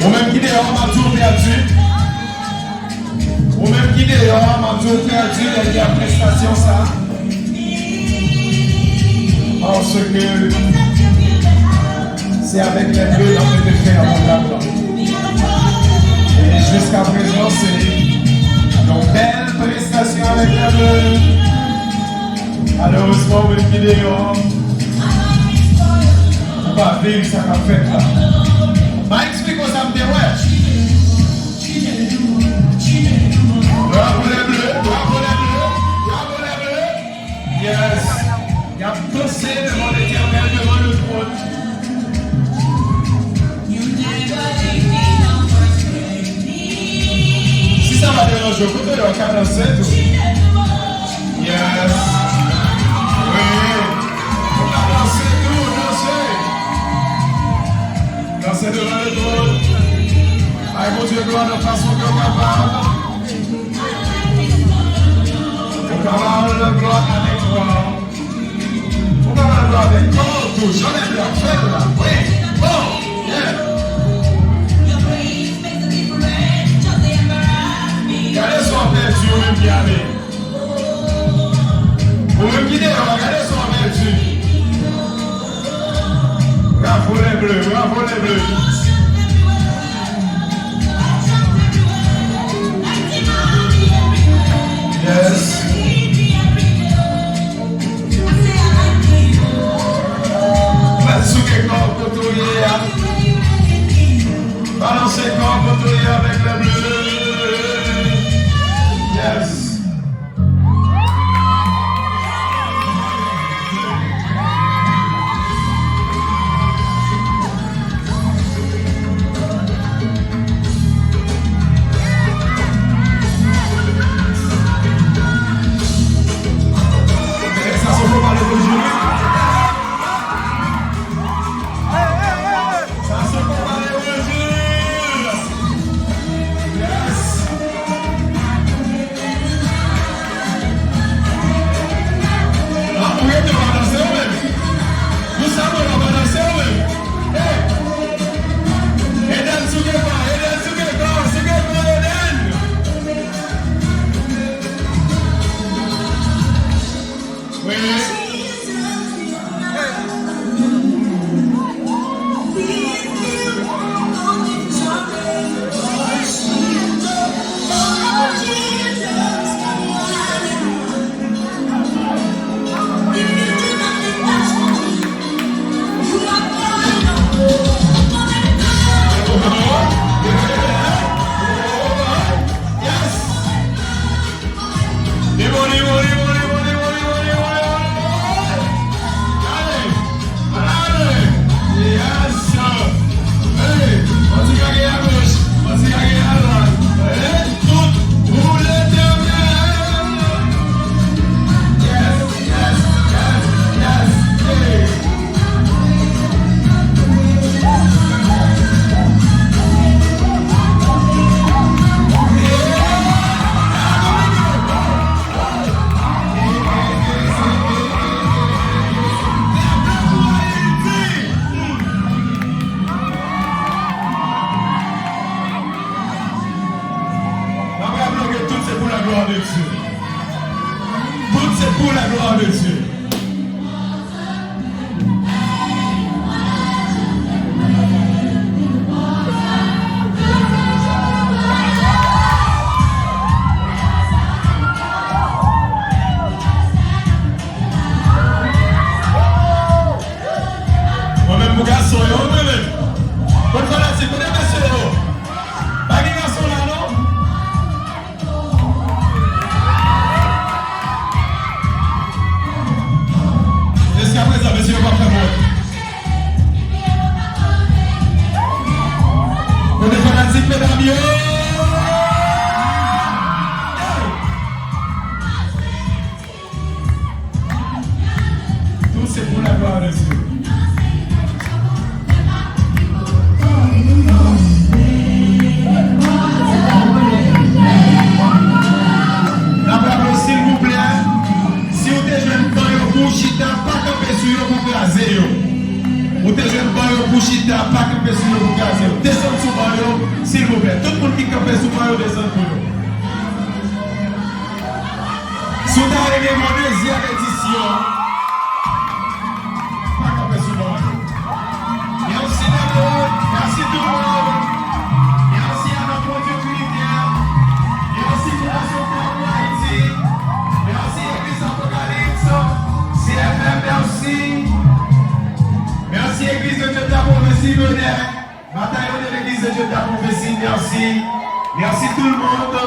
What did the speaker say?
Ou même qui dehors, m'a tout perdu. Ou même qui dehors, m'a tout perdu derrière la prestation ça. Parce que c'est avec les deux dans le faire mon là. Et jusqu'à présent, c'est une belle prestation avec les deux. Malheureusement, vous qui dehors, on va vivre ça qu'a fait là. Je explique aux âmes des ouais. Bravo les bleus, bravo les bleus, bravo les bleus. Yes. Il y a poussé devant l'Éternel, devant le trône. Si ça va déranger, vous pouvez leur cadencer tout. Yes. Oui. On va danser tout, danser. Danser devant le trône. Aïe mon Dieu, gloire de façon que on capable. On parle de gloire avec gloire. On va la gloire avec corps, tout. J'en ai bien fait là. Oui. Bon. Yeah. Regardez son perdu, ou même qui allait. Ou même qui dehors, regardez son perdu. Bravo les bleus, bravo les bleus. Yes. Balancez corps côtoyer avec le bleu. Yes. Ça se fait par le jeu. Tout c'est pour la gloire de Dieu. Moi-même, mon garçon, moi-même. Bonne fanatique, vous êtes monsieur. Pas de garçon là, non? Jusqu'à présent, monsieur, on va faire moi. Vous êtes fanatique, mesdames, yo! Tout c'est pour la gloire de Dieu. Ou te jeunes barreaux pour chita, pas camper sur le bougazier. Descends sous barreau, s'il vous plaît. Tout le monde qui campe sous barreau, descend pour nous. Si vous avez mon deuxième édition, pas camper sous barreau. Merci d'abord, merci tout le monde. Merci à notre produit militaire. Merci Fondation Congo Haïti. Merci Église Apocalypse. CFM, merci. Merci Église de Dieu de la prophétie, Bataillon de l'Église de Dieu de la prophétie, merci. Merci tout le monde.